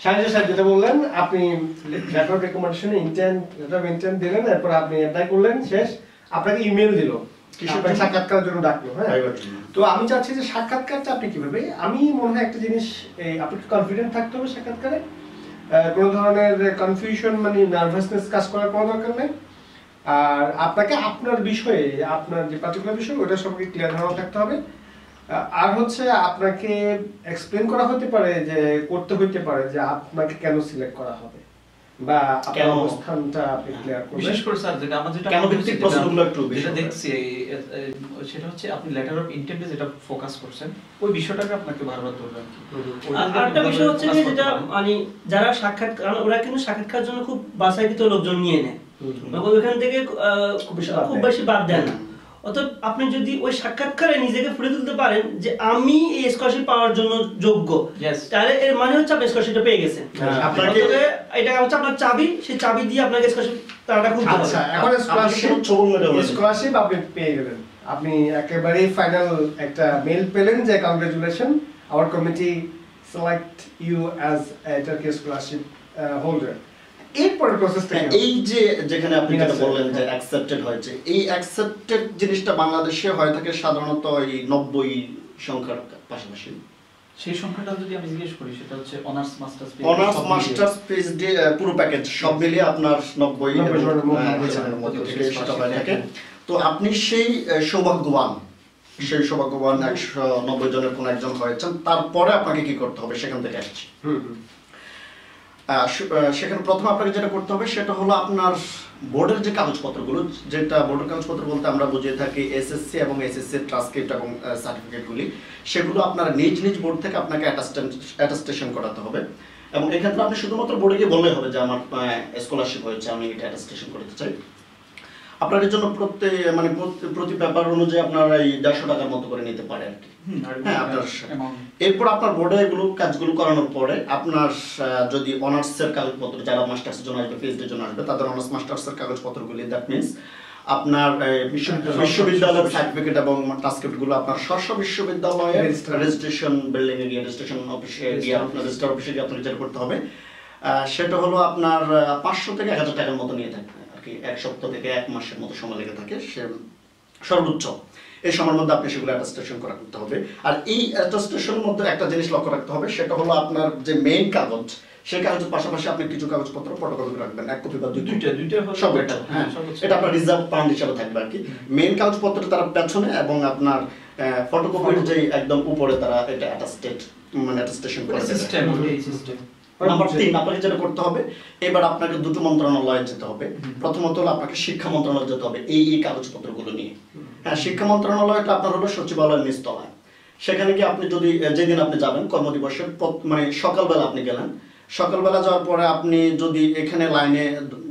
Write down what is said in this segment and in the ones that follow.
শাহিদ সাহেব যেটা বললেন, আপনি লেটার অফ রেকমেন্ডেশনে লেটার অফ ইন্টেন্ট দিলেন, এরপর আপনি অ্যাপ্লাই করলেন, শেষ, আপনাকে ইমেল দিল আপনাকে সাক্ষাৎকারের জন্য ডাকলো। হ্যাঁ, তো আমি চাচ্ছি যে সাক্ষাৎকারটা আপনি কিভাবে, আমি মনে হয় একটা জিনিস, আপনি একটু কনফিডেন্ট থাকতে হবে সাক্ষাৎকারে, কোনো ধরনের কনফিউশন মানে নার্ভাসনেস কাজ করার কোনো দরকার নেই। আর আপনাকে আপনার বিষয়ে, আপনার যে পার্টিকুলার বিষয় ওটা সম্পর্কে ক্লিয়ার ধারণা থাকতে হবে। আর হচ্ছে আপনাকে এক্সপ্লেন করা হতে পারে, যে করতে হইতে পারে যে আপনাকে কেন সিলেক্ট করা হবে বা আপনার অবস্থানটা আপনি ক্লিয়ার করবেন। বিশেষ করে স্যার যেটা আমরা যেটা কেন ভিত্তিক প্রশ্নগুলো একটু যেটা দেখছি সেটা হচ্ছে আপনি লেটার অফ ইন্টেন্টে যেটা ফোকাস করছেন ওই বিষয়টাকে আপনাকে বারবার ধরবেন। আরেকটা বিষয় হচ্ছে যে যেটা মানে যারা সাক্ষাৎকার, ওরা কিন্তু সাক্ষাৎকারের জন্য খুব বাছাইকৃত লোকজন নিয়ে নেয়, ওইখান থেকে খুব বেশি বাদ দেয় না। অতএব আপনি যদি ওই সাক্ষাৎকারে নিজেকে ফুটে তুলতে পারেন যে আমি এই স্কলারশিপ পাওয়ার জন্য যোগ্য, তাহলে এর মানে হচ্ছে আপনি স্কলারশিপটা পেয়ে গেছেন। আপনাকে এটা হচ্ছে আপনার চাবি, সেই চাবি দিয়ে আপনাকে স্কলারশিপ তারাটা খুলতে হবে। আচ্ছা, এখন স্কলারশিপ আপনি পেয়ে গেলেন, আপনি একেবারে ফাইনাল একটা মেল পেলেন যে congratulation, our committee select you as a Turkey scholarship holder. এরপরের প্রসেসটা এই যে যেখানে আপনি যেটা বললেন যে অ্যাকসেপ্টেড হয়েছে, এই অ্যাকসেপ্টেড জিনিসটা বাংলাদেশে হয় থাকে সাধারণত এই 90 সংখ্যার পাশাপাশি। সেই সংখ্যাটা যদি আমি জিজ্ঞেস করি সেটা হচ্ছে অনার্স মাস্টার্স পিএইচডি পুরো প্যাকেজ সব মিলিয়ে আপনার 90 এর মধ্যে থেকে সেটা হয় থাকে। তো আপনি সেই সৌভাগ্যবান 190 জনের কোন একজন হয়েছেন, তারপরে আপনাকে কি করতে হবে সেখান থেকে আসছি। সেখানে প্রথমে আপনাকে যেটা করতে হবে সেটা হলো আপনার বোর্ডের যে কাগজপত্রগুলো, যেটা বোর্ডের কাগজপত্র বলতে আমরা বুঝিয়ে থাকি এসএসসি এবং এসএসসি ট্রান্সক্রিপ্ট এবং সার্টিফিকেটগুলি, সেগুলো আপনার নিজ নিজ বোর্ড থেকে আপনাকে অ্যাটাস্টেশন করাতে হবে। এবং এক্ষেত্রে আপনি শুধুমাত্র বোর্ডে গিয়ে বললেই হবে যে আমার স্কলারশিপ হয়েছে, আমি এটা অ্যাটাস্টেশন করতে চাই। আপনার এর জন্য প্রতি পেপার অনুযায়ী আপনার এই 150 টাকার মতো করে নিতে পারে আর কি। হ্যাঁ, আপনার এরপর আপনার বোর্ডে এগুলো কাজগুলো করানোর পরে আপনার যদি অনার্সের কাগজপত্র, যারা মাস্টার্সের জন্য আসবে, পিএইচডির জন্য আসবে, তাদের অনার্স মাস্টার্সের কাগজপত্রগুলি, দ্যাট মিনস আপনার বিশ্ববিদ্যালয়ের সার্টিফিকেট এবং ট্রান্সক্রিপ্টগুলো আপনার স্ব বিশ্ববিদ্যালয়ের রেজিস্ট্রেশন বিল্ডিং এ গিয়ে, রেজিস্ট্রেশন অফিসে গিয়ে, আপনার রেজিস্ট্রার অফিসে গিয়ে আপনাকে যেটা করতে হবে সেটা হলো আপনার 500 থেকে 1000 টাকার মতো নিয়ে থাকবে আর কি। 1 সপ্তাহ থেকে 1 মাসের মতো সময় লেগে থাকে সে সর্বোচ্চ। এই সময়ের মধ্যে আপনি সেগুলো অ্যাটাস্টেশন করতে হবে। আর এই অ্যাটাস্টেশনের মধ্যে একটা জিনিস লক্ষ্য রাখতে হবে, সেটা হলো আপনার যে মেইন কাগজ, সেই কাগজের পাশাপাশি আপনি কিছু কাগজপত্র ফটোকপি রাখবেন, 1 কপি বা 2 দুইটা সব এটা। হ্যাঁ, এটা আপনার রিজার্ভ ফান্ড হিসেবে থাকবে আর কি। মেইন কাগজপত্র তারা পেছনে এবং আপনার ফটোকপির যে একদম উপরে তারা এটা অ্যাটাস্টেশন করে সিস্টেম। নাম্বার 3, আপনাকে যেটা করতে হবে, এবার আপনাকে দুটো মন্ত্রণালয়ে যেতে হবে। প্রথমত হলো আপনাকে শিক্ষা মন্ত্রণালয়ে যেতে হবে এই কাগজপত্রগুলো নিয়ে। হ্যাঁ, শিক্ষা মন্ত্রণালয়টা আপনার হলো সচিবালয়ের নিচতলায়। সেখানে কি আপনি যদি যেদিন আপনি যাবেন কর্মদিবসের সকালবেলা আপনি গেলেন, সকালবেলা যাওয়ার পরে আপনি যদি এখানে লাইনে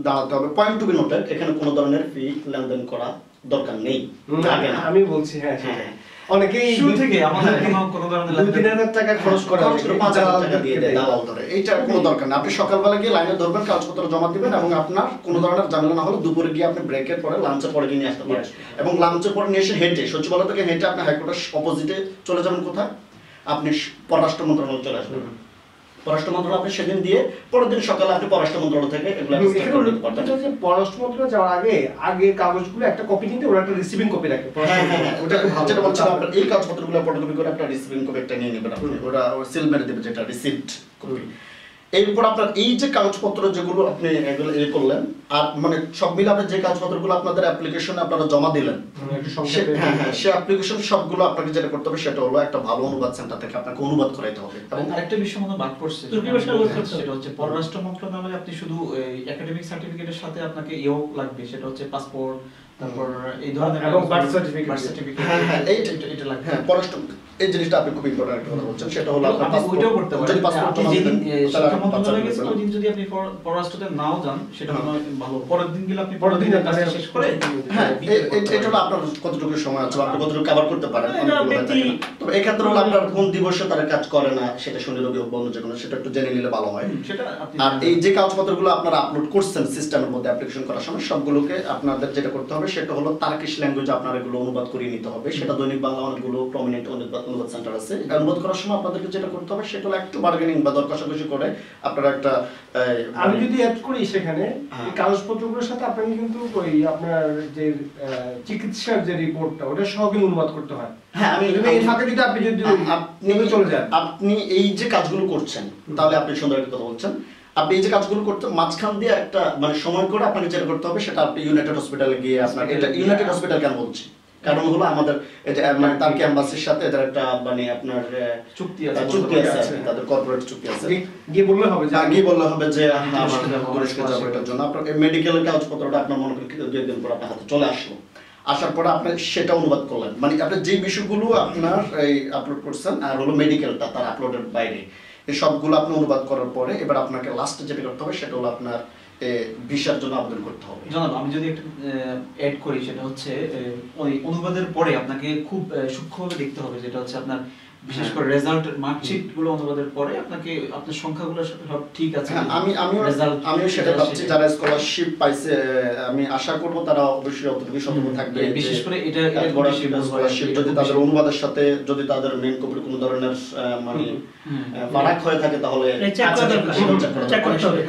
দাঁড়াতে হবে, পয়েন্ট টু বি নোটেড, এখানে কোনো ধরনের ফি লেনদেন করা দরকার নেই। আমি বলছি হ্যাঁ, অনেকেই শুরু থেকে আমাদের কোনো ধরনের 2-3000 টাকা খরচ করে 5000 টাকা দিয়ে দেয় দালাল ধরে। এইটা কোনো দরকার না। আপনি সকালবেলা গিয়ে লাইনে ধরবেন, কাগজপত্র জমা দিবেন এবং আপনার কোনো ধরনের ঝামেলা না হলে দুপুরে গিয়ে আপনি ব্রেকের পরে, লাঞ্চের পরে নিয়ে আসতে পারেন। এবং লাঞ্চের পরে নিয়ে এসে হেঁটে সচিবালয় থেকে হেঁটে আপনি হাইকোর্টের অপোজিটে চলে যাবেন। কোথায়? আপনি পররাষ্ট্র মন্ত্রণালয়ে চলে আসবেন। পররাষ্ট্র মন্ত্রণালয় আপনি সেদিন দিয়ে পরের দিন সকালে আপনি পররাষ্ট্র মন্ত্রণালয় থেকে এগুলো পররাষ্ট্র মন্ত্রণালয় যাওয়ার আগে কাগজগুলো একটা কপি নিতে, ওরা একটা রিসিভিং কপি রাখে। ওটা যেটা বলছিলাম, আপনার এই কাগজপত্রগুলো ফটোকপি করে একটা রিসিভিং কপি একটা নিয়ে নেবেন আপনি, ওরা সিল মেরে দেবে যেটা রিসিপ্ট কপি। এরপর আপনার এই যে কাগজপত্র যেগুলো আপনি এগুলো করলেন, আর সব মিলে আপনি যে কাগজপত্রগুলো আপনাদের অ্যাপ্লিকেশনে আপনারা জমা দিলেন, সে অ্যাপ্লিকেশন সবগুলো আপনাকে যেটা করতে হবে সেটা হলো একটা ভালো অনুবাদ সেন্টার থেকে আপনাকে অনুবাদ করাইতে হবে। এবং আরেকটা বিষয় মনে বাদ পড়ছে, সেটা হচ্ছে পররাষ্ট্র মন্ত্রণালয়ে আপনি শুধু একাডেমিক সার্টিফিকেটের সাথে আপনাকে ইও লাগবে, সেটা হচ্ছে পাসপোর্ট, তারপর এই ধরনের এবং বার্থ সার্টিফিকেট। হ্যাঁ, এইটা লাগবে। হ্যাঁ, পররাষ্ট্র এই জিনিসটা আপনি খুব ইম্পর্টেন্ট একটা কথা বলছেন, সেটা হলো আপনার পাসপোর্ট। ওইটাও করতে পারেন। যদি পাসপোর্ট যেদিন শিক্ষা মন্ত্রণালয়ে গেছেন ওই দিন যদি আপনি পররাষ্ট্রতে নাও যান, সেটা ভালো। পরের দিন গেলে আপনি পরের দিন কাজ শেষ করে, হ্যাঁ, এটা হলো আপনার কতটুকু সময় আছে, আপনি কতটুকু কভার করতে পারেন। তবে এই ক্ষেত্রে হলো আপনার কোন দিবসে তারা কাজ করে না, সেটা শনি রবি বন্ধ যেকোনো, সেটা একটু জেনে নিলে ভালো হয়। আর এই যে কাগজপত্রগুলো আপনারা আপলোড করছেন সিস্টেমের মধ্যে অ্যাপ্লিকেশন করার সময়, সবগুলোকে আপনাদের যেটা করতে হবে সেটা হলো টার্কিশ ল্যাঙ্গুয়েজে আপনার এগুলো অনুবাদ করিয়ে নিতে হবে। সেটা দৈনিক বাংলা অনেকগুলো প্রমিনেন্ট অনুবাদ সেন্টার আছে। অনুবাদ করার সময় আপনাদেরকে যেটা করতে হবে সেটা হলো একটু বার্গেনিং বা দর কষাকষি করে আপনারা একটা আমি যদি অ্যাড করি সেখানে এই কাগজপত্রগুলোর সাথে আপনাকে কিন্তু ওই আপনার যে চিকিৎসার যে রিপোর্টটা ওটা সহ কিন্তু অনুবাদ করতে হয়। হ্যাঁ, আমি এই ফাঁকে যদি আপনি চলে যান, আপনি এই যে কাজগুলো করছেন, তাহলে আপনি সুন্দর একটা কথা বলছেন, আপনি এই যে কাজগুলো করতে মাঝখান দিয়ে একটা মানে সময় করে আপনাকে যেটা করতে হবে সেটা আপনি ইউনাইটেড হসপিটালে গিয়ে আপনার এটা ইউনাইটেড হসপিটাল কেন বলছি, কারণ হলো আমাদের এই যে মানে তার ক্যাম্পাসের সাথে এদের একটা মানে আপনার চুক্তি আছে, তাদের কর্পোরেট চুক্তি আছে। গিয়ে বললে হবে যে তুরস্কে যাবো এটার জন্য আপনার মেডিকেলের কাগজপত্রটা আপনার মনে করেন 2 দিন পর আপনার হাতে চলে আসলো। আসার পরে আপনি সেটা অনুবাদ করলেন, মানে আপনি যে বিষয়গুলো আপনার এই আপলোড করছেন আর হলো মেডিকেলটা তার আপলোডের বাইরে এই সবগুলো আপনি অনুবাদ করার পরে এবার আপনাকে লাস্টে যেটা করতে হবে সেটা হলো আপনার ভিসার জন্য আবেদন করতে হবে। জনাব, আমি যদি একটা অ্যাড করি, সেটা হচ্ছে ওই অনুবাদের পরে আপনাকে খুব সূক্ষ্মভাবে দেখতে হবে, যেটা হচ্ছে আপনার বিশেষ করে রেজাল্ট মার্কশিট গুলো অনুবাদের পরে আপনাকে আপনার সংখ্যাগুলো সব ঠিক আছে। আমিও সেটা ভাবছি, যারা স্কলারশিপ পাইছে আমি আশা করব তারা অবশ্যই অতটুকু সতর্ক থাকবে। বিশেষ করে এটা স্কলারশিপ যদি তাদের অনুবাদের সাথে যদি তাদের মেইন কপির কোনো ধরনের মানে ফারাক হয়ে থাকে তাহলে চেক করতে হবে।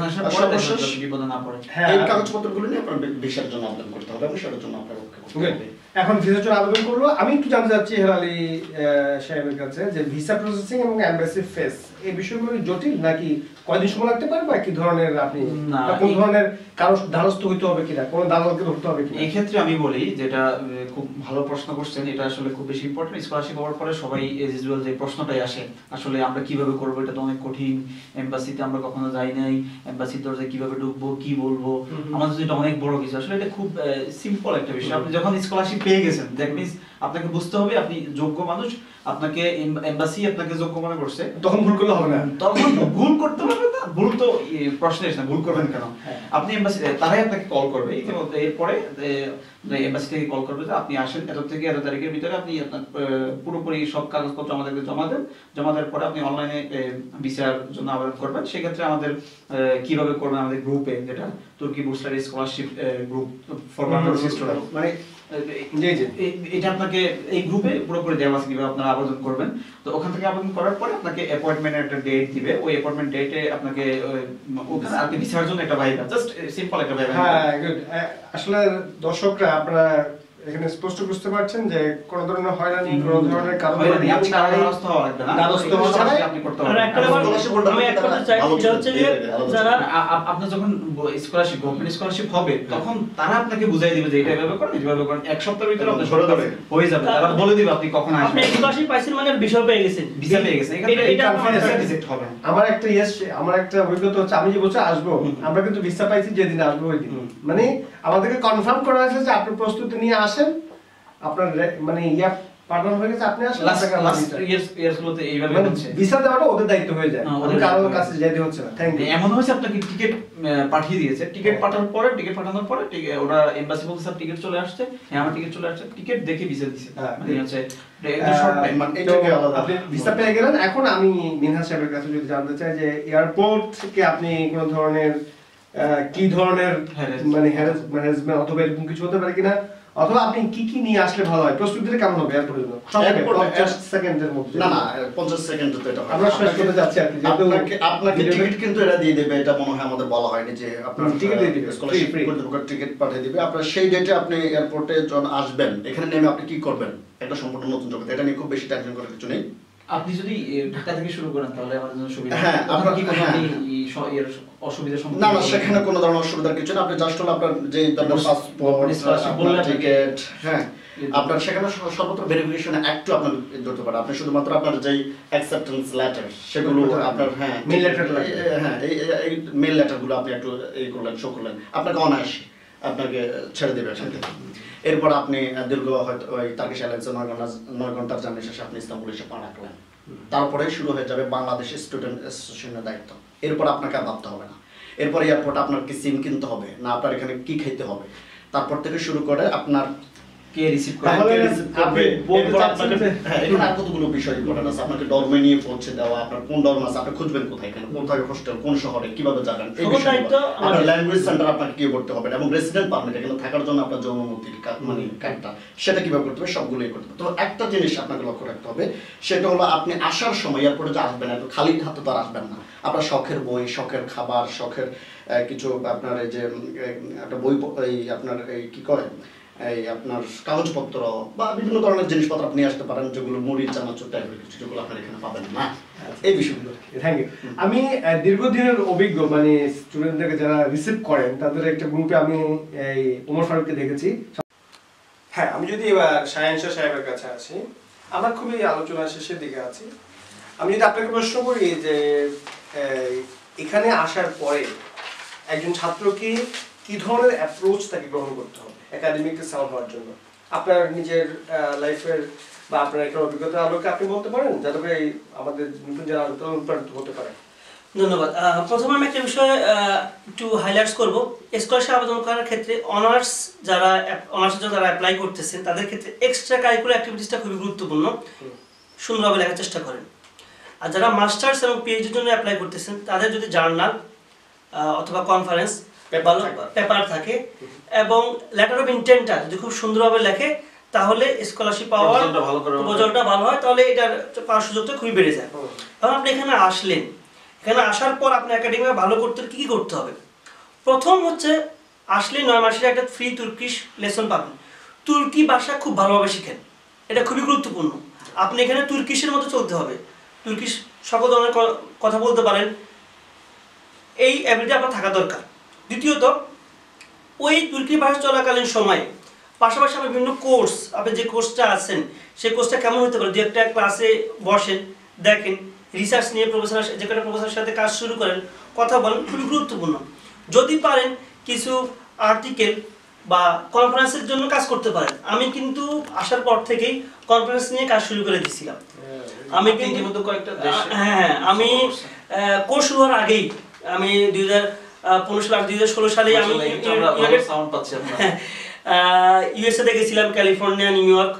বিপদে না পড়ে এই কাগজপত্রগুলো নিয়ে আপনার ভিসার জন্য আবেদন করতে হবে এবং সেটার জন্য আপনার এখন ভিসার জন্য আবেদন করবো। আমি একটু জানতে চাচ্ছি হেলালি সাহেবের কাছে যে ভিসা প্রসেসিং এবং এমবাসি ফেস এই বিষয়গুলো জটিল নাকি কয়দিন সময় লাগতে পারে বা কি ধরনের আপনি কোন ধরনের কারো দ্বারস্থ হইতে হবে কিনা, কোন দালালকে ধরতে হবে কিনা? এই ক্ষেত্রে আমি বলি, যেটা খুব ভালো প্রশ্ন করছেন, এটা আসলে খুব বেশি ইম্পর্টেন্ট। স্কলারশিপ হওয়ার পরে সবাই এজ ইউজুয়াল যে প্রশ্নটাই আসে, আসলে আমরা কিভাবে করবো, এটা তো অনেক কঠিন, এমবাসিতে আমরা কখনো যাই নাই, এমবাসির দরজায় কিভাবে ঢুকবো, কি বলবো, আমাদের এটা অনেক বড় কিছু। আসলে এটা খুব সিম্পল একটা বিষয়। আপনি যখন স্কলারশিপ পেয়ে গেছেন, দ্যাট মিন্স আপনাকে বুঝতে হবে আপনি যোগ্য মানুষ, আপনাকে এমবাসি আপনাকে যোগ্য মনে করছে, তখন ভুল করলে হবে না। তখন ভুল করতে পারবেন না, ভুল তো প্রশ্ন এসে না, ভুল করবেন কেন? আপনি এমবাসি তারাই আপনাকে কল করবে, এরপরে এমবাসি থেকে কল করবে যে আপনি আসেন এত থেকে এত তারিখের ভিতরে, আপনি আপনার পুরোপুরি সব কাগজপত্র আমাদেরকে জমা দেন, জমা দেওয়ার পরে আপনি অনলাইনে ভিসার জন্য আবেদন করবেন। সেক্ষেত্রে আমাদের কিভাবে করবেন, আমাদের গ্রুপে, যেটা তুর্কি বুস্টার স্কলারশিপ গ্রুপ ফর মানে এটা আপনাকে এই গ্রুপে পুরোপুরি দেওয়া আছে কিভাবে আপনারা আবেদন করবেন। তো ওখান থেকে আবেদন করার পরে আপনাকে অ্যাপয়েন্টমেন্টের একটা ডেট দিবে, ওই অ্যাপয়েন্টমেন্ট ডেটে আপনাকে ওখানে আপনি ভিসার জন্য একটা ভাইবা, জাস্ট সিম্পল একটা ভাইবা। হ্যাঁ, গুড। আসলে দর্শকরা আপনারা এখানে স্পষ্ট বুঝতে পারছেন যে কোন ধরনের হয়রানি, কোন ধরনের কারণ আপনি দ্বারস্থ হওয়া লাগবে না, দ্বারস্থ হওয়া আপনি করতে পারবেন। আমি এক কথা চাই, সেটা হচ্ছে যে যারা আপনি যখন স্কলারশিপ গভর্নমেন্ট স্কলারশিপ হবে তখন তারা আপনাকে বুঝাই দিবে যে এটা এভাবে করেন, এভাবে করেন, এক সপ্তাহের ভিতরে আপনি সরে যাবে হয়ে যাবে, তারা বলে দিবে আপনি কখন আসবেন। আপনি স্কলারশিপ পাইছেন মানে বিষয় পেয়ে গেছেন, ভিসা পেয়ে গেছেন, এটা রিজেক্ট হবে। আমার একটা অভিজ্ঞতা হচ্ছে, আমি যে বছর আসবো, আমরা কিন্তু ভিসা পাইছি যেদিন আসবো ওই দিন, মানে আমাদেরকে কনফার্ম করা হয়েছে যে আপনি প্রস্তুতি নিয়ে আসেন, আপনার মানে ইয়া পার্টনার হয়ে গেছে, আপনি আসেন। লাস্ট ইয়ার্স গুলোতে এইভাবে হচ্ছে, ভিসা দেওয়াটা ওদের দায়িত্ব হয়ে যায়, ওদের কারোর কাছে যেতে হচ্ছে না। Thank you. এমন হয়েছে আপনাকে টিকিট পাঠিয়ে দিয়েছে, টিকিট পাঠানোর পরে ওরা এমবাসি বলতে স্যার টিকিট চলে আসছে, হ্যাঁ আমার টিকিট চলে আসছে, টিকিট দেখে ভিসা দিয়েছে, মানে হচ্ছে শর্ট টাইম, মানে এটাকে আপনি ভিসা পেয়ে গেলেন। এখন আমি মিনহাজ সাহেবের কাছে যদি জানতে চাই যে এয়ারপোর্ট থেকে আপনি কোন ধরনের কি ধরনের মানে হ্যারাসমেন্ট অথবা এরকম কিছু হতে পারে কিনা, অথবা আপনি কি কি নিয়ে আসলে ভালো হয়, প্রস্তুতিটা কেমন হবে এয়ারপোর্টের জন্য? 50 সেকেন্ডের মধ্যে। না 50 সেকেন্ড তো এটা আমরা শেষ করতে যাচ্ছি আর কি, যেহেতু আপনাকে টিকিট কিন্তু এরা দিয়ে দেবে, এটা মনে হয় আমাদের বলা হয়নি যে আপনার টিকিট দিয়ে দিবে, স্কলারশিপ কর্তৃপক্ষ টিকিট পাঠিয়ে দিবে। আপনার সেই ডেটে আপনি এয়ারপোর্টে যখন আসবেন, এখানে নেমে আপনি কি করবেন, একটা সম্পূর্ণ নতুন জগৎ, এটা নিয়ে খুব বেশি টেনশন করার কিছু নেই। আপনি যদি ঢাকা থেকে শুরু করেন তাহলে আমাদের জন্য সুবিধা। হ্যাঁ, আপনার কি কোনো অসুবিধার সম্মুখীন? না সেখানে কোনো ধরনের অসুবিধার কিছু না, আপনি জাস্ট হলো আপনার যে ধরনের পাসপোর্ট, আপনার টিকিট, হ্যাঁ আপনার সেখানে সর্বত্র ভেরিফিকেশন একটু আপনার ধরতে পারে, আপনি শুধুমাত্র আপনার যেই অ্যাকসেপ্টেন্স লেটার সেগুলো আপনার মেইল লেটার, হ্যাঁ এই মেইল লেটারগুলো আপনি একটু এই করলেন, শো করলেন, আপনাকে অনায়াসে আপনাকে ছেড়ে দেবে এখান থেকে। এরপর আপনি দীর্ঘ হয়তো ওই টার্কিশ এয়ারলাইন্সে 9 ঘন্টার জার্নি শেষে আপনি ইস্তাম্বুল এসে পা রাখলেন, তারপরে শুরু হয়ে যাবে বাংলাদেশ স্টুডেন্ট অ্যাসোসিয়েশনের দায়িত্ব। এরপর আপনাকে আর ভাবতে হবে না, এরপর এয়ারপোর্ট আপনার কি সিম কিনতে হবে না, আপনার এখানে কি খেতে হবে, তারপর থেকে শুরু করে আপনার কে রিসিভ করে তাহলে আপনি বলতে এরপর চাচ্ছেন আপনাকে যে- হ্যাঁ এখানে আর কতগুলো বিষয় ইম্পর্টেন্ট আছে। আপনাকে ডরমে নিয়ে পৌঁছে দেওয়া, আপনার কোন ডরম আছে, আপনি খুঁজবেন কোথায়, এখানে কোথায় হোস্টেল, কোন শহরে, কিভাবে যাবেন, এই সকল দায়িত্ব বিষয়গুলো। আপনার আমাদের। ল্যাঙ্গুয়েজ সেন্টার আপনাকে কি করতে হবে এবং রেসিডেন্ট পারমিট এখানে থাকার জন্য আপনার জন্মমূর্তির মানে কার্ডটা সেটা কিভাবে করতে হবে, সবগুলোই করতে হবে। তো একটা জিনিস আপনাকে লক্ষ্য রাখতে হবে, সেটা হলো আপনি আসার সময় এয়ারপোর্টে যে আসবেন এত খালি হাতে তো আর আসবেন না। আপনার শখের বই, শখের খাবার, শখের কিছু আপনার এই যে একটা বই এই আপনার এই কি করে এই আপনার কাগজপত্র বা বিভিন্ন ধরনের জিনিসপত্র আপনি আসতে পারেন, যেগুলো মুড়ি চানাচুর টাইপের কিছু, যেগুলো আপনার এখানে পাবেন না, এই বিষয়গুলো। Thank you. আমি দীর্ঘদিনের অভিজ্ঞ মানে স্টুডেন্টদেরকে যারা রিসিভ করেন তাদের একটা গ্রুপে আমি এই ওমর ফারুককে দেখেছি। হ্যাঁ, আমি যদি এবার শাহিন শাহ সাহেবের কাছে আসি, আমরা খুবই আলোচনা শেষের দিকে আছি। আমি যদি আপনাকে প্রশ্ন করি যে এখানে আসার পরে একজন ছাত্রকে কি ধরনের অ্যাপ্রোচ তাকে গ্রহণ করতে হবে একাডেমিকে সাউন্ড হওয়ার জন্য, আপনার নিজের লাইফের বা আপনার একটা অভিজ্ঞতার আলোকে আপনি বলতে পারেন, যাতে করে আমাদের নতুন যারা অনুপ্রাণিত হতে পারে। ধন্যবাদ। প্রথমে আমি একটা বিষয় একটু হাইলাইটস করব। স্কলারশিপ আবেদন করার ক্ষেত্রে অনার্স যারা অ্যাপ্লাই করতেছেন তাদের ক্ষেত্রে এক্সট্রা কারিকুলার অ্যাক্টিভিটিসটা খুবই গুরুত্বপূর্ণ, সুন্দরভাবে লেখার চেষ্টা করেন। আর যারা মাস্টার্স এবং পিএইচডির জন্য অ্যাপ্লাই করতেছেন তাদের যদি জার্নাল অথবা কনফারেন্স পেপার থাকে এবং লেটার অফ ইন্টেন্টটা যদি খুব সুন্দরভাবে লেখে তাহলে স্কলারশিপ পাওয়ার প্রপোজালটা ভালো হয়, তাহলে এটার পাওয়ার সুযোগটা খুবই বেড়ে যায়। কারণ আপনি এখানে আসলেন, এখানে আসার পর আপনি একাডেমিকে ভালো করতে কি কি করতে হবে? প্রথম হচ্ছে আসলে 9 মাসের একটা ফ্রি তুর্কিশ লেসন পাবেন। তুর্কি ভাষা খুব ভালোভাবে শিখেন, এটা খুবই গুরুত্বপূর্ণ। আপনি এখানে তুর্কিশের মতো চলতে হবে, তুর্কিশ সকল ধরনের কথা বলতে পারেন, এই অ্যাবিলিটি আপনার থাকা দরকার। দ্বিতীয়ত, ওই তুর্কি ভাষা চলাকালীন সময়ে পাশাপাশি আপনি বিভিন্ন কোর্স, আপনি যে কোর্সটা আছেন সেই কোর্সটা কেমন হতে পারে, যে একটা ক্লাসে বসেন, দেখেন, রিসার্চ নিয়ে প্রফেসর যে কোনো প্রফেসরের সাথে কাজ শুরু করেন, কথা বলেন, খুবই গুরুত্বপূর্ণ। যদি পারেন কিছু আর্টিকেল বা কনফারেন্সের জন্য কাজ করতে পারেন। আমি কিন্তু আসার পর থেকেই কনফারেন্স নিয়ে কাজ শুরু করে দিয়েছিলাম। আমি কিন্তু হ্যাঁ, আমি কোর্স শুরু হওয়ার আগেই আমি 2016 সালে আমি ইউএসএ গেছিলাম, ক্যালিফোর্নিয়া, নিউ ইয়র্ক।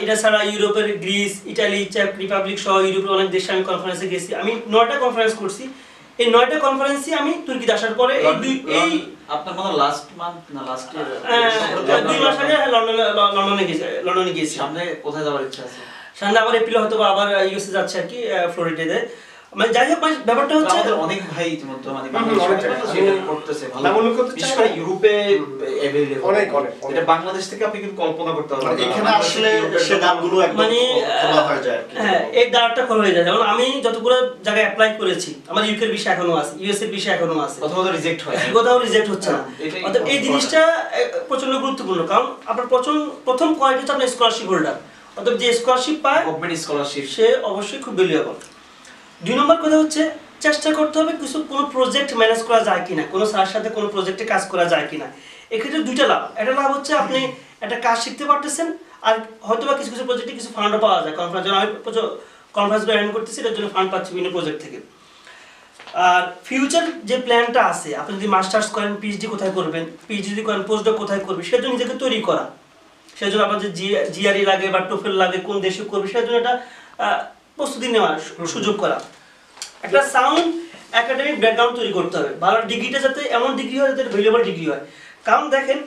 এটা ছাড়া ইউরোপের গ্রিস, ইটালি, চেক রিপাবলিক সহ ইউরোপের অনেক দেশে আমি কনফারেন্সে গেছি। আমি 9টা কনফারেন্স করছি। এই 9টা কনফারেন্সই আমি তুর্কিতে আসার পরে এই আপনার মানে লাস্ট মান্থ না লাস্ট ইয়ার 2 মাস আগে লন্ডনে গেছি। সামনে কোথায় যাওয়ার ইচ্ছা আছে? সামনে আবার এপ্রিলে হয়তো আবার ইউএসএ যাচ্ছে আর কি, ফ্লোরিডাতে। মানে যাই হোক, ব্যাপারটা হচ্ছে আমাদের অনেক ভাই ইতিমধ্যে মানে করতেছে ভালো, বিশেষ করে ইউরোপে अवेलेबल অনেক। এটা বাংলাদেশ থেকে আপনি কিন্তু কল্পনা করতে পারবেন এখানে আসলে সে দামগুলো একদম খোলা হয়ে যায়। হ্যাঁ, এই দাঁড়টা খোলা হয়ে যায়। যেমন আমি যতগুলো জায়গায় অ্যাপ্লাই করেছি, আমার ইউকে এর বিষয় এখনো আছে, ইউএস এর বিষয় এখনো আছে, কোথাও রিজেক্ট হয়, কোথাও রিজেক্ট হচ্ছে না। অর্থাৎ এই জিনিসটা প্রচন্ড গুরুত্বপূর্ণ, কারণ আপনার প্রথম কোয়ালিটি হচ্ছে আপনার স্কলারশিপ হোল্ডার। অর্থাৎ যে স্কলারশিপ পায় গভর্নমেন্ট স্কলারশিপ, সে অবশ্যই খুব ভ্যালুয়েবল। 2 নম্বর কথা হচ্ছে চেষ্টা করতে হবে কোনো প্রজেক্ট ম্যানেজ করা যায় কিনা, কোনো স্যারের সাথে কোনো প্রজেক্টে কাজ করা যায় কিনা। এক্ষেত্রে 2টা লাভ। একটা লাভ হচ্ছে আপনি একটা কাজ শিখতে পারতেছেন, আর হয়তো বা কিছু কিছু প্রজেক্টে কিছু ফান্ডও পাওয়া যায়। কনফারেন্স, আমি কনফারেন্সগুলো অ্যাটেন্ড করতেছি, এটার জন্য ফান্ড পাচ্ছি বিভিন্ন প্রজেক্ট থেকে। আর ফিউচার যে প্ল্যানটা আছে, আপনি যদি মাস্টার্স করেন, পিএইচডি কোথায় করবেন, পিএইচডি যদি করেন পোস্টডক কোথায় করবেন, সেটার জন্য নিজেকে তৈরি করা। সেজন্য আপনার যে জিআরই লাগে বা টোফেল লাগে, কোন দেশে করবে, সেটার জন্য একটা প্রস্তুতি নেওয়ার সুযোগ করা। একটা সাউন্ড একাডেমিক ব্যাকগ্রাউন্ড তৈরি করতে হবে। ভালো ডিগ্রিটা যাতে এমন ডিগ্রি হয় যাতে ভ্যালুয়েবল ডিগ্রি হয়। কারণ দেখেন,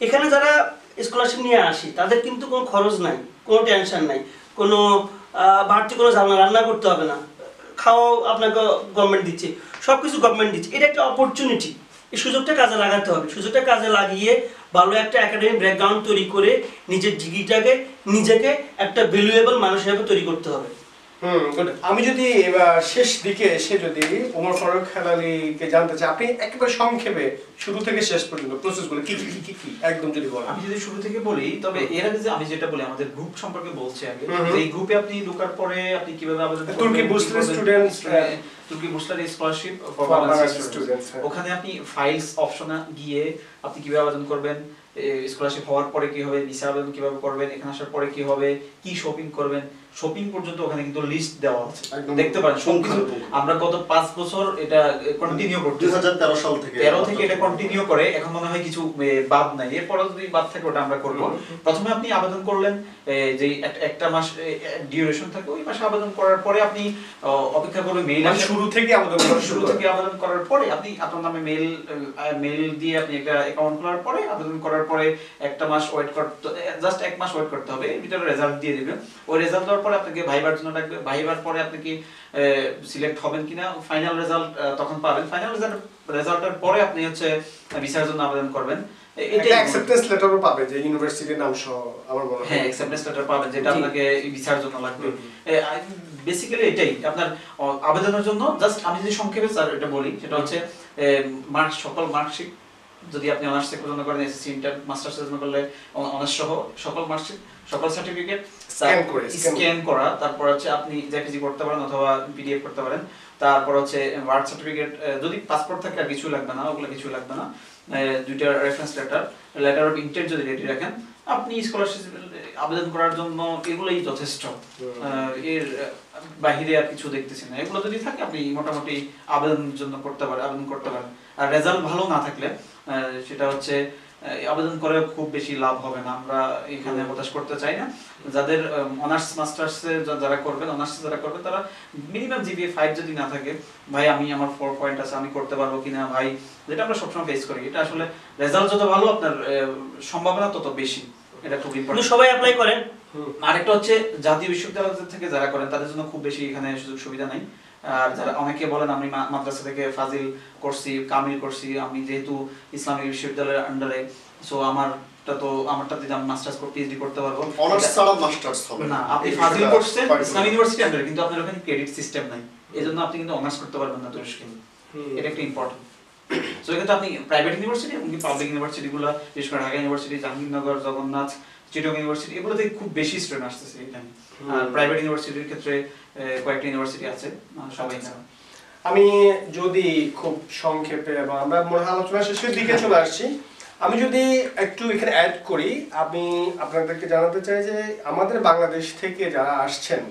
এখানে যারা স্কলারশিপ নিয়ে আসি তাদের কিন্তু কোনো খরচ নাই, কোনো টেনশন নাই, কোনো বাড়তি কোনো ঝামেলা, রান্না করতে হবে না, খাওয়াও আপনাকে গভর্নমেন্ট দিচ্ছে, সব কিছু গভর্নমেন্ট দিচ্ছে। এটা একটা অপরচুনিটি, এই সুযোগটা কাজে লাগাতে হবে। সুযোগটা কাজে লাগিয়ে ভালো একটা একাডেমিক ব্যাকগ্রাউন্ড তৈরি করে নিজের ডিগ্রিটাকে, নিজেকে একটা ভ্যালুয়েবল মানুষ হিসেবে তৈরি করতে হবে। আমি যদি এবার শেষ দিকে এসে যদি ওমর ফারুক হেলালিকে জানতে চাই, আপনি একেবারে সংক্ষেপে শুরু থেকে শেষ পর্যন্ত প্রসেসগুলো কি কি কি কি একদম যদি বলেন। আমি যদি শুরু থেকে বলি, তবে এর আগে যে আমি যেটা বলি আমাদের গ্রুপ সম্পর্কে বলছি আগে, এই গ্রুপে আপনি ঢোকার পরে আপনি কিভাবে আবেদন করবেন, তুর্কি বুস্টার স্টুডেন্টস, তুর্কি booster scholarship for Bangladeshi students, ওখানে আপনি ফাইলস অপশনে গিয়ে আপনি কিভাবে আবেদন করবেন স্কলারশিপ হওয়ার পরে কি হবে, ভিসা আবেদন কিভাবে করবেন, এখানে আসার পরে কি হবে, কি শপিং করবেন, শপিং পর্যন্ত ওখানে কিন্তু লিস্ট দেওয়া আছে, দেখতে পারেন সবকিছু। আমরা গত 5 বছর এটা কন্টিনিউ করতে 2013 সাল থেকে 13 থেকে এটা কন্টিনিউ করে, এখন মনে হয় কিছু বাদ নাই, এরপরে যদি বাদ থাকে ওটা আমরা করব। প্রথমে আপনি আবেদন করলেন, যে একটা মাস ডিউরেশন থাকে, ওই মাসে আবেদন করার পরে আপনি অপেক্ষা করবেন মেইল শুরু থেকে আবেদন করার পরে আপনি আপনার নামে মেইল দিয়ে আপনি একটা অ্যাকাউন্ট খোলার পরে আবেদন করার পরে একটা মাস ওয়েট করতে, জাস্ট 1 মাস ওয়েট করতে হবে, এর ভিতরে রেজাল্ট দিয়ে দিবে। ওই রেজাল্ট দেওয়ার পরে আপনাকে ভাইবার জন্য ডাকবে, ভাইবার পরে আপনি কি সিলেক্ট হবেন কিনা ফাইনাল রেজাল্ট তখন পাবেন। ফাইনাল রেজাল্টের পরে আপনি হচ্ছে ভিসার জন্য আবেদন করবেন। এটা অ্যাকসেপ্টেন্স লেটারও পাবে, যে ইউনিভার্সিটির নাম সহ আমার মনে হয়। হ্যাঁ, অ্যাকসেপ্টেন্স লেটার পাবেন, যেটা আপনাকে ভিসার জন্য লাগবে। বেসিক্যালি এটাই আপনার আবেদনের জন্য। জাস্ট আমি যদি সংক্ষেপে স্যার এটা বলি, সেটা হচ্ছে সকল মার্কশিট, যদি আপনি অনার্স থেকে জন্য করেন, এসএসসি ইন্টার মাস্টার্সের জন্য করলে অনার্স সহ সকল মার্কশিট, সকল সার্টিফিকেট স্ক্যান করা, তারপর হচ্ছে আপনি জেপিজি করতে পারেন অথবা পিডিএফ করতে পারেন। তারপর হচ্ছে বার্থ সার্টিফিকেট, যদি পাসপোর্ট থাকে আর কিছু লাগবে না, ওগুলো কিছু লাগবে না। 2টা রেফারেন্স লেটার অফ ইন্টেন্ট যদি রেডি রাখেন, আপনি স্কলারশিপ আবেদন করার জন্য এগুলোই যথেষ্ট। এর বাহিরে আর কিছু দেখতেছি না। এগুলো যদি থাকে আপনি মোটামুটি আবেদনের জন্য আবেদন করতে পারেন। আর রেজাল্ট ভালো না থাকলে সেটা হচ্ছে আবেদন করে খুব বেশি লাভ হবে না, আমরা এখানে হতাশ করতে চাই না। যাদের অনার্স মাস্টার্সে যারা করবেন, তারা মিনিমাম জিপিএ 5 যদি না থাকে, ভাই আমার 4 পয়েন্ট আছে, আমি করতে পারবো কিনা ভাই, যেটা আমরা সবসময় ফেস করি। এটা আসলে রেজাল্ট যত ভালো আপনার সম্ভাবনা তত বেশি, এটা খুব ইম্পর্টেন্ট। সবাই অ্যাপ্লাই করেন। আরেকটা হচ্ছে জাতীয় বিশ্ববিদ্যালয় থেকে যারা করেন তাদের জন্য খুব বেশি এখানে সুযোগ সুবিধা নাই। আর যারা অনেকে বলেন আমি মাদ্রাসা থেকে ফাজিল করছি, কামিল করছি, আমি যেহেতু ইসলামিক বিশ্ববিদ্যালয়ের আন্ডারে, সো আমারটাতে আমি মাস্টার্স পিএইচডি করতে পারবো। অনার্স ছাড়া মাস্টার্স হবে না, আপনি ফাজিল করছেন ইসলামিক ইউনিভার্সিটি আন্ডারে, কিন্তু আপনার ওখানে ক্রেডিট সিস্টেম নাই, এজন্য আপনি কিন্তু অনার্স করতে পারবেন না তুরস্কে। এটা একটা ইম্পর্টেন্ট। সো এক্ষেত্রে আপনি প্রাইভেট ইউনিভার্সিটি এবং পাবলিক ইউনিভার্সিটিগুলো, বিশেষ করে ঢাকা ইউনিভার্সিটি, জাহাঙ্গীরনগর, জগন্নাথ, চিটাগং ইউনিভার্সিটি, এগুলোতে খুব বেশি স্টুডেন্ট আসতেছে এখানে। আর প্রাইভেট ইউনিভার্সিটির ক্ষেত্রে কয়েকটা ইউনিভার্সিটি আছে, সবাই জানেন। আমি যদি খুব সংক্ষেপে, এবং আমরা মনে হয় আলোচনা শেষের দিকে চলে আসছি, আমি যদি একটু এখানে অ্যাড করি, আমি আপনাদেরকে জানাতে চাই যে আমাদের বাংলাদেশ থেকে যারা আসছেন,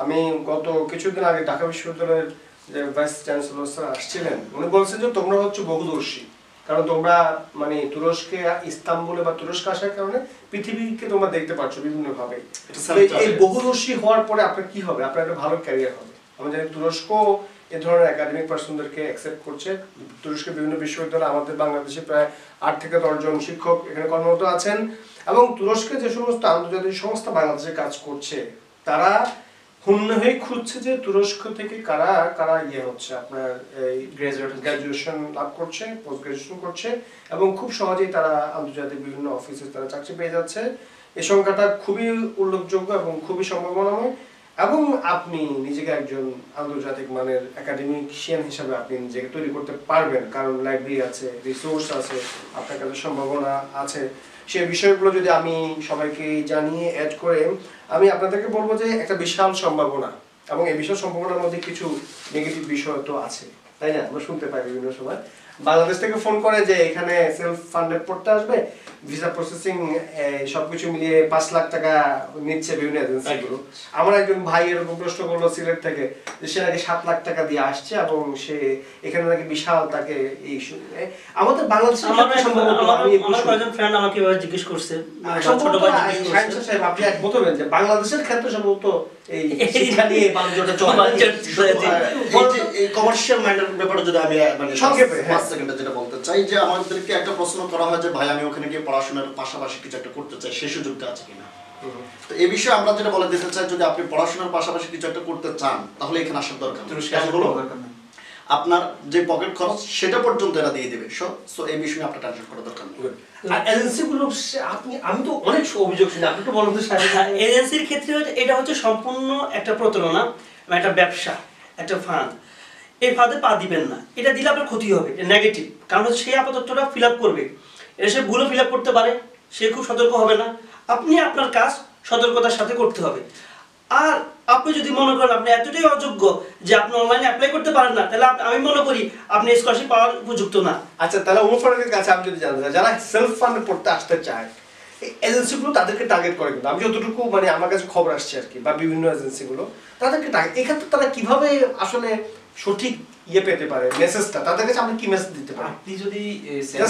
আমি গত কিছুদিন আগে ঢাকা বিশ্ববিদ্যালয়ের যে ভাইস চ্যান্সেলর স্যার আসছিলেন, উনি বলছেন যে তোমরা হচ্ছে বহুদর্শী, কারণ তোমরা মানে তুরস্কে, ইস্তাম্বুলে বা তুরস্কে আসার কারণে পৃথিবীকে তোমরা দেখতে পাচ্ছ বিভিন্ন ভাবে। এই বহুদর্শী হওয়ার পরে আপনার কি হবে? আপনার একটা ভালো ক্যারিয়ার হবে। আমরা জানি তুরস্ক এ ধরনের একাডেমিক পার্সনদেরকে অ্যাকসেপ্ট করছে। তুরস্কের বিভিন্ন বিশ্ববিদ্যালয়, আমাদের বাংলাদেশে প্রায় 8 থেকে 10 জন শিক্ষক এখানে কর্মরত আছেন, এবং তুরস্কে যে সমস্ত আন্তর্জাতিক সংস্থা বাংলাদেশে কাজ করছে, তারা হন্য হয়ে খুঁজছে যে তুরস্ক থেকে কারা কারা হচ্ছে আপনার এই গ্রাজুয়েশন লাভ করছে, পোস্ট গ্রাজুয়েশন করছে, এবং খুব সহজেই তারা আন্তর্জাতিক বিভিন্ন অফিসে তারা চাকরি পেয়ে যাচ্ছে। এই সংখ্যাটা খুবই উল্লেখযোগ্য এবং খুবই সম্ভাবনাময়, এবং আপনি নিজেকে একজন আন্তর্জাতিক মানের একাডেমিশিয়ান হিসাবে আপনি নিজেকে তৈরি করতে পারবেন, কারণ লাইব্রেরি আছে, রিসোর্স আছে, আপনার কাছে সম্ভাবনা আছে। সেই বিষয়গুলো যদি আমি সবাইকে জানিয়ে অ্যাড করে আমি আপনাদেরকে বলবো যে একটা বিশাল সম্ভাবনা, এবং এই বিশাল সম্ভাবনার মধ্যে কিছু নেগেটিভ বিষয় তো আছে, তাই না? আমরা শুনতে পাই বিভিন্ন সময় বাংলাদেশ থেকে ফোন করে যে এখানে সেলফ ফান্ডেড পড়তে আসবে, ভিসা প্রসেসিং সবকিছু মিলিয়ে 5 লাখ টাকা নিচ্ছে বিভিন্ন এজেন্সিগুলো। আমার একজন ভাই এরকম প্রশ্ন করলো সিলেট থেকে, যে সে নাকি 7 লাখ টাকা দিয়ে আসছে, এবং সে এখানে নাকি বিশাল তাকে এই আমাদের বাংলাদেশে ফ্রেন্ড আমাকে জিজ্ঞেস করছে, ছোট ভাই সাহেব আপনি একমত হবেন যে বাংলাদেশের ক্ষেত্রে সম্ভবত এই শিক্ষা নিয়ে বাণিজ্যটা চলে, এই কমার্শিয়াল মাইন্ডের ব্যাপারে যদি আমি মানে সংক্ষেপে 5 সেকেন্ডে যেটা বলতে চাই, যে আমাদেরকে একটা প্রশ্ন করা হয় যে ভাই আমি ওখানে গিয়ে পড়াশোনার পাশাপাশি কিছু একটা করতে চাই, সেই সুযোগটা আছে কিনা? তো এই বিষয়ে আমরা যেটা বলে দিতে চাই, যদি আপনি পড়াশোনার পাশাপাশি কিছু একটা করতে চান, তাহলে এখানে আসার দরকার নেই। আপনার যে পকেট খরচ সেটা পর্যন্ত এরা দিয়ে দেবে। সো এই বিষয়ে আপনার টেনশন করার দরকার নেই। আর এজেন্সিগুলো আমি তো অনেক অভিযোগ শুনি, আপনি তো বলেন যে এজেন্সির ক্ষেত্রে এটা হচ্ছে সম্পূর্ণ একটা প্রতারণা, একটা ব্যবসা, একটা ফান্ড। এই ফাঁদে পা দিবেন না, এটা দিলে আপনার ক্ষতি হবে, নেগেটিভ। কারণ হচ্ছে সে আপাততটা ফিল আপ করবে, এটা সে ভুলও ফিল আপ করতে পারে, সে খুব সতর্ক হবে না। আপনি আপনার কাজ সতর্কতার সাথে করতে হবে। আর আপনি যদি মনে করেন আপনি এতটাই অযোগ্য যে আপনি অনলাইনে অ্যাপ্লাই করতে পারেন না, তাহলে আমি মনে করি আপনি স্কলারশিপ পাওয়ার উপযুক্ত না। আচ্ছা, তাহলে ওমর ফারুকের কাছে আমি যদি জানতে চাই, যারা সেলফ ফান্ডে পড়তে আসতে চায়, এই এজেন্সিগুলো তাদেরকে টার্গেট করে, কিন্তু আমি যতটুকু মানে আমার কাছে খবর আসছে আর কি, বা বিভিন্ন এজেন্সিগুলো তাদেরকে টার্গেট, এক্ষেত্রে তারা কিভাবে আসলে সঠিক পেতে পারে, মেসেজটা তাদের কাছে আমরা কি মেসেজ দিতে পারি? আপনি যদি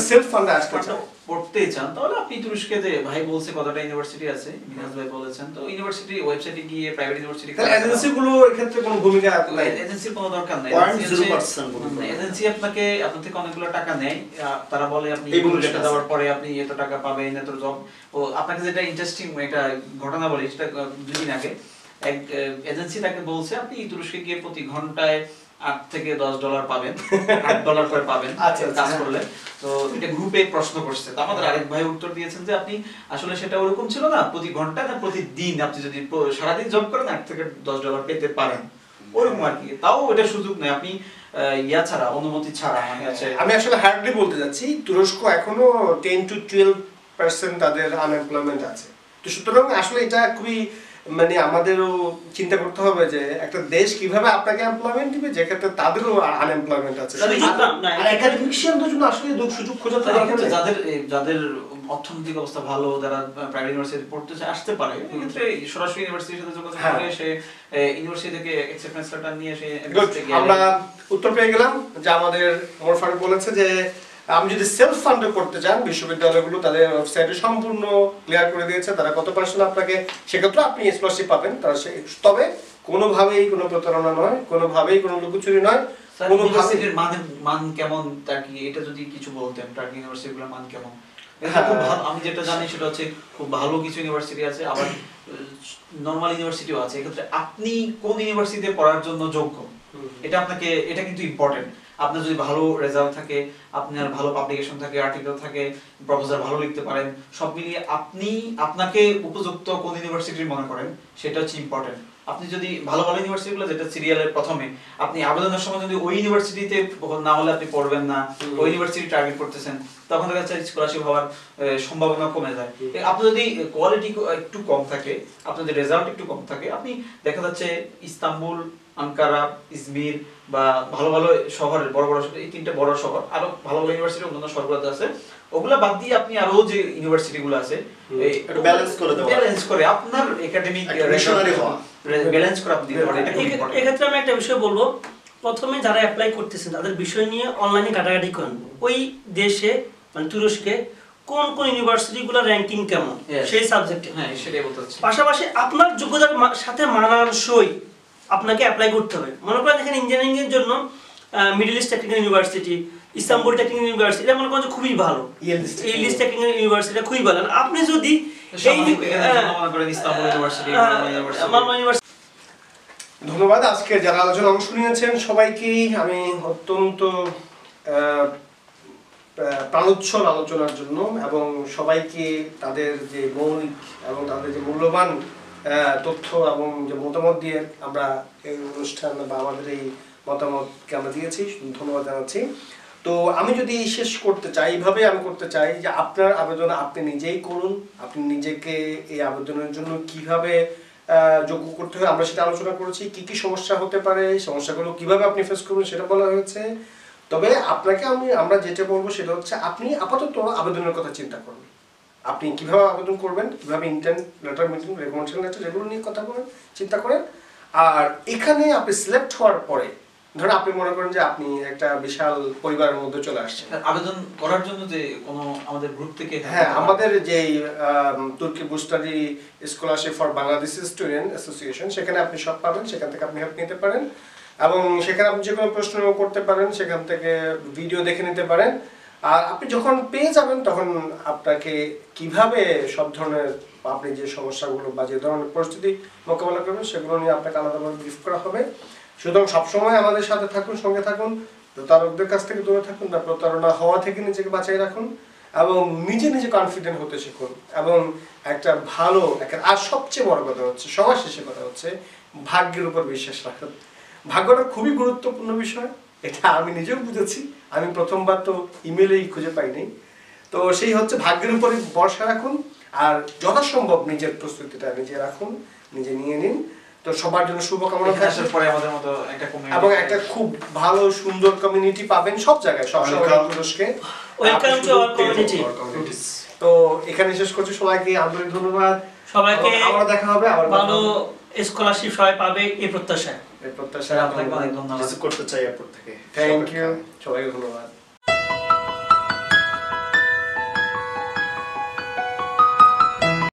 সেলফ ফান্ডে আসতে চান, পড়তে চান, তাহলে আপনি তুরস্কে যে ভাই বলছে কতটা ইউনিভার্সিটি আছে, মিনাজ ভাই বলেছেন, তো ইউনিভার্সিটি ওয়েবসাইটে গিয়ে প্রাইভেট ইউনিভার্সিটি, তাহলে এজেন্সিগুলো এক্ষেত্রে কোনো ভূমিকা নাই, এজেন্সির কোনো দরকার নাই। 0.0% এজেন্সি আপনার থেকে অনেকগুলো টাকা নেয়, তারা বলে আপনি টাকা দেওয়ার পরে আপনি এত টাকা পাবেন, এত জব। ও আপনাকে যেটা ইন্টারেস্টিং একটা ঘটনা বলি, সেটা 2 দিন আগে এক এজেন্সি তাকে বলছে আপনি তুরস্কে গিয়ে প্রতি ঘন্টায় $8 থেকে $10 পাবেন, $8 করে পাবেন কাজ করলে। তো এটা গ্রুপে প্রশ্ন করছে, তো আমাদের আরেক ভাই উত্তর দিয়েছেন যে আপনি আসলে সেটা ওরকম ছিল না, প্রতি ঘন্টা না প্রতিদিন আপনি যদি সারাদিন জব করেন $8 থেকে $10 পেতে পারেন, ওরকম আর কি। তাও এটা সুযোগ নেই, আপনি ছাড়া, অনুমতি ছাড়া। আমি আসলে হার্ডলি বলতে যাচ্ছি, তুরস্ক এখনো 10 to 12% তাদের আনএমপ্লয়মেন্ট আছে। তো সুতরাং আসলে এটা খুবই মানে আমাদেরও চিন্তা করতে হবে যে একটা দেশ কিভাবে আপনাকে এমপ্লয়মেন্ট দিবে, যেক্ষেত্রে তাদেরও আনএমপ্লয়মেন্ট আছে। আর একাডেমিশিয়ানদের জন্য আসলে সুযোগ খোঁজা যাদের অর্থনৈতিক অবস্থা ভালো, যারা প্রাইভেট ইউনিভার্সিটি পড়তে চায় আসতে পারে, এক্ষেত্রে সরাসরি ইউনিভার্সিটির সাথে যোগাযোগ করে সে ইউনিভার্সিটি থেকে অ্যাকসেপ্টেন্স লেটার নিয়ে সে। আমরা উত্তর পেয়ে গেলাম যে আমাদের ওমর ফারুক বলেছে যে আমি যদি সেলফ ফান্ডে করতে চান, বিশ্ববিদ্যালয়গুলো তাদের ওয়েবসাইটে সম্পূর্ণ ক্লিয়ার করে দিয়েছে তারা কত পার্সেন্ট আপনাকে, সেক্ষেত্রে আপনি স্কলারশিপ পাবেন। তবে কোনোভাবেই কোনো প্রতারণা নয়, কোনোভাবেই কোনো লুকোচুরি নয়। ইউনিভার্সিটির মান কেমন তা কি, এটা যদি কিছু বলতেন, টার্কি ইউনিভার্সিটিগুলোর মান কেমন? আমি যেটা জানি সেটা হচ্ছে খুব ভালো কিছু ইউনিভার্সিটি আছে, আবার নরমাল ইউনিভার্সিটিও আছে। এক্ষেত্রে আপনি কোন ইউনিভার্সিটিতে পড়ার জন্য যোগ্য, এটা কিন্তু ইম্পর্টেন্ট। আপনার যদি ভালো রেজাল্ট থাকে, আপনার ভালো পাবলিকেশন থাকে, আর্টিকেল থাকে, প্রপোজাল ভালো লিখতে পারেন, সব মিলিয়ে আপনি আপনাকে উপযুক্ত কোন ইউনিভার্সিটির মনে করেন সেটা হচ্ছে ইম্পর্টেন্ট। আপনি যদি ভালো ইউনিভার্সিটিগুলো যেটা সিরিয়ালের প্রথমে, আপনি আবেদনের সময় যদি ওই ইউনিভার্সিটিতে না হলে আপনি পড়বেন না, ওই ইউনিভার্সিটি টার্গেট করতেছেন, তখন দেখা যাচ্ছে স্কলারশিপ হওয়ার সম্ভাবনা কমে যায়। আপনি যদি কোয়ালিটি একটু কম থাকে, আপনার যদি রেজাল্ট একটু কম থাকে, আপনি দেখা যাচ্ছে ইস্তাম্বুল, আঙ্কারা, ইজমির বা ভালো শহরের বড় এই 3টে বড় শহর, আরো ভালো ইউনিভার্সিটি অন্যান্য শহরগুলোতে আছে, ওগুলা বাদ দিয়ে আপনি আরো যে ইউনিভার্সিটিগুলো আছে ব্যালেন্স করে আপনার একাডেমিক ব্যালেন্স করে আপনি দিতে পারেন। এক্ষেত্রে আমি একটা বিষয় বলবো, প্রথমে যারা অ্যাপ্লাই করতেছেন তাদের বিষয় নিয়ে অনলাইনে ঘাটাঘাটি করেন, ওই দেশে মানে তুরস্কে কোন কোন ইউনিভার্সিটিগুলো র‍্যাঙ্কিং কেমন সেই সাবজেক্টে। হ্যাঁ, সেটাই বলতে চাচ্ছি। পাশাপাশি আপনার যোগ্যতার সাথে মানানসই আপনাকে অ্যাপ্লাই করতে হবে। মনে করেন এখানে ইঞ্জিনিয়ারিং এর জন্য middle east technical university, Istanbul technical university, এটা মনে করেন খুবই ভালো, ইলিস টেকনিক্যাল ইউনিভার্সিটি খুবই ভালো। আপনি যদি ধন্যবাদ। আজকে যারা আলোচনা অংশ নিয়েছেন সবাইকেই আমি অত্যন্ত প্রাণোচ্ছল আলোচনার জন্য, এবং সবাইকে তাদের যে মৌলিক এবং তাদের যে মূল্যবান তথ্য এবং যে মতামত দিয়ে আমরা এই অনুষ্ঠান বা আমাদের এই মতামতকে আমরা দিয়েছি, ধন্যবাদ জানাচ্ছি। তো আমি যদি শেষ করতে চাই, এইভাবে আমি করতে চাই যে আপনার আবেদন আপনি নিজেই করুন, আপনি নিজেকে এই আবেদনের জন্য কিভাবে যোগ্য করতে হয় আমরা সেটা আলোচনা করেছি। কি কি সমস্যা হতে পারে, সমস্যাগুলো কিভাবে আপনি ফেস করবেন সেটা বলা হয়েছে। তবে আপনাকে আমরা যেটা বলবো সেটা হচ্ছে আপনি আপাতত আবেদনের কথা চিন্তা করুন, আপনি কিভাবে আবেদন করবেন, কিভাবে intern letter, meeting, recommendation letter, এগুলো নিয়ে কথা বলেন, চিন্তা করেন। আর এখানে আপনি সিলেক্ট হওয়ার পরে ধরুন আপনি মনে করেন যে আপনি একটা বিশাল পরিবারের মধ্যে চলে আসছেন, আবেদন করার জন্য যে কোনো আমাদের গ্রুপ থেকে, হ্যাঁ, আমাদের যে Turkiye Burslari scholarship for Bangladeshi student association, সেখানে আপনি সব পাবেন, সেখান থেকে আপনি হেল্প নিতে পারেন এবং সেখানে আপনি যে কোনো প্রশ্ন করতে পারেন, সেখান থেকে ভিডিও দেখে নিতে পারেন। আর আপনি যখন পেয়ে যাবেন তখন আপনাকে কিভাবে সব ধরনের আপনি যে সমস্যাগুলো বা যে ধরনের পরিস্থিতি মোকাবেলা করবেন সেগুলো নিয়ে আপনাকে আলাদাভাবে ব্রিফ করা হবে। সুতরাং সবসময় আমাদের সাথে থাকুন, সঙ্গে থাকুন, প্রতারকদের কাছ থেকে দূরে থাকুন বা প্রতারণা হওয়া থেকে নিজেকে বাঁচিয়ে রাখুন এবং নিজে কনফিডেন্ট হতে শিখুন এবং একটা ভালো আর সবচেয়ে বড় কথা হচ্ছে, সবার শেষে কথা হচ্ছে ভাগ্যের উপর বিশ্বাস রাখুন। ভাগ্যটা খুবই গুরুত্বপূর্ণ বিষয়, এটা আমি নিজেও বুঝেছি। আমি প্রথমবার তো ইমেলেই খুঁজে পাইনি, তো সেই হচ্ছে ভাগ্যের উপরে ভরসা রাখুন আর যথাসম্ভব নিজের প্রস্তুতিটা নিজে রাখুন, নিজে নিয়ে নিন। তো সবার জন্য শুভকামনা এখানে থাকবে আসার পরে আমাদের মতো একটা community এবং একটা খুব ভালো সুন্দর কমিউনিটি পাবেন সব জায়গায় সব সময় Welcome. তুরস্কে ওয়েলকাম টু আওয়ার কমিউনিটি। তো এখানে শেষ করছি, সবাইকে আন্তরিক ধন্যবাদ, সবাইকে আবার দেখা হবে, আবার ভালো স্কলারশিপ সবাই পাবে এই প্রত্যাশায়। এই প্রত্যাশা আপনাকে অনেক ধন্যবাদ কিছু করতে চাই এরপর থেকে। থ্যাংক ইউ, সবাইকে ধন্যবাদ।